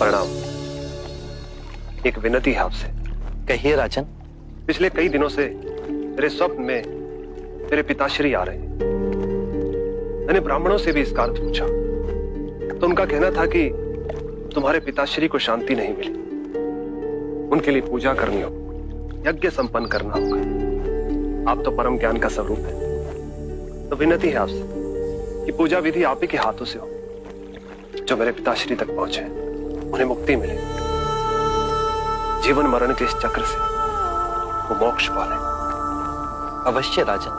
प्रणाम। एक विनती है आपसे। कहिए राजन। पिछले कई दिनों से मेरे स्वप्न में मेरे पिताश्री आ रहे हैं। मैंने ब्राह्मणों से भी इसका अर्थ पूछा तो उनका कहना था कि तुम्हारे पिताश्री को शांति नहीं मिली, उनके लिए पूजा करनी होगी, यज्ञ संपन्न करना होगा। आप तो परम ज्ञान का स्वरूप है, तो विनती है आपसे कि पूजा विधि आप ही के हाथों से हो। जो मेरे पिताश्री तक पहुंचे उन्हें मुक्ति मिले, जीवन मरण के इस चक्र से वो मोक्ष पाले। अवश्य राजन।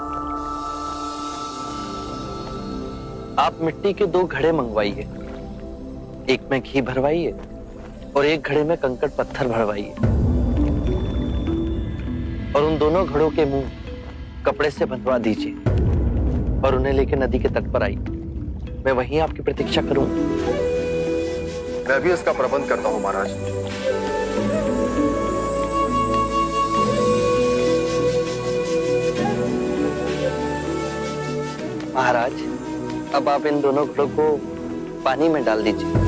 आप मिट्टी के 2 घड़े मंगवाइए, एक में घी भरवाइए और एक घड़े में कंकड़ पत्थर भरवाइए, और उन दोनों घड़ों के मुंह कपड़े से बंधवा दीजिए और उन्हें लेकर नदी के तट पर आइए। मैं वहीं आपकी प्रतीक्षा करूंगा। मैं भी इसका प्रबंध करता हूं महाराज। महाराज, अब आप इन दोनों घड़ों को पानी में डाल दीजिए।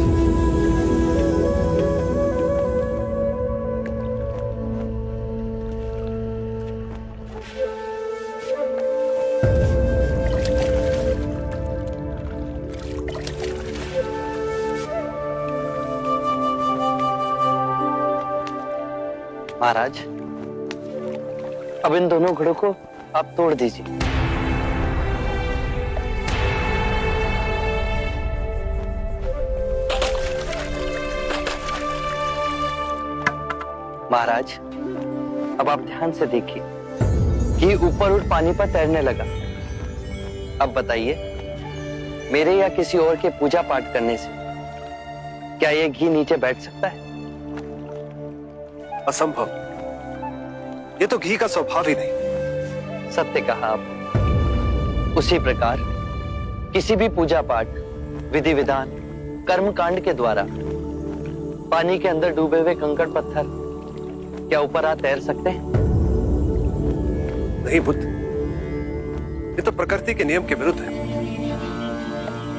महाराज, अब इन दोनों घड़ों को आप तोड़ दीजिए। महाराज, अब आप ध्यान से देखिए कि ऊपर उठ पानी पर तैरने लगा। अब बताइए, मेरे या किसी और के पूजा पाठ करने से क्या ये घी नीचे बैठ सकता है? असंभव। ये तो घी का स्वभाव ही नहीं। सत्य कहा आप। उसी प्रकार किसी भी पूजा पाठ, विधि विधान, कर्म कांड के द्वारा पानी के अंदर डूबे हुए कंकड़ पत्थर क्या ऊपर आ तैर सकते हैं? नहीं बुद्ध, ये तो प्रकृति के नियम के विरुद्ध है।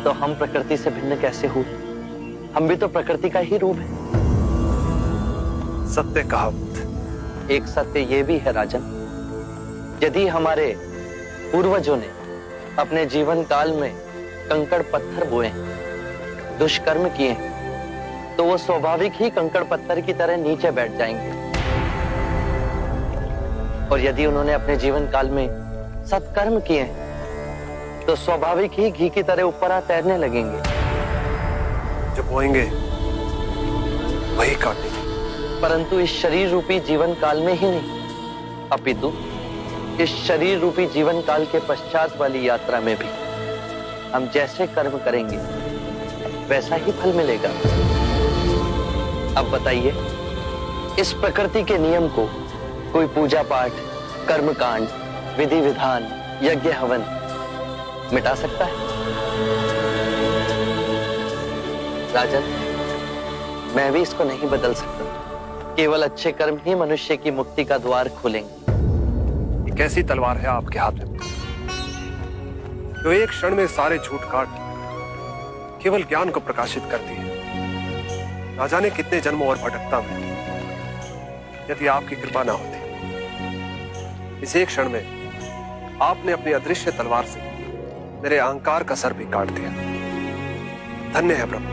तो हम प्रकृति से भिन्न कैसे हुए? हम भी तो प्रकृति का ही रूप है। सत्य कहा बुद्ध। एक सत्य ये भी है राजन, यदि हमारे पूर्वजों ने अपने जीवन काल में कंकड़ पत्थर बोए, दुष्कर्म किए, तो वो स्वाभाविक ही कंकड़ पत्थर की तरह नीचे बैठ जाएंगे। और यदि उन्होंने अपने जीवन काल में सत्कर्म किए तो स्वाभाविक ही घी की तरह ऊपर आ तैरने लगेंगे। जो बोएंगे वही काटेंगे। परंतु इस शरीर रूपी जीवन काल में ही नहीं, अपितु इस शरीर रूपी जीवन काल के पश्चात वाली यात्रा में भी हम जैसे कर्म करेंगे वैसा ही फल मिलेगा। अब बताइए, इस प्रकृति के नियम को कोई पूजा पाठ, कर्म कांड, विधि विधान, यज्ञ हवन मिटा सकता है? राजन, मैं भी इसको नहीं बदल सकता। केवल अच्छे कर्म ही मनुष्य की मुक्ति का द्वार खोलेंगे। एक ऐसी तलवार है आपके हाथ में जो एक क्षण में सारे झूठ काट केवल ज्ञान को प्रकाशित करती है। ना जाने कितने जन्मों और भटकता में यदि आपकी कृपा ना होती, इस एक क्षण में आपने अपनी अदृश्य तलवार से मेरे अहंकार का सर भी काट दिया। धन्य है प्रभु।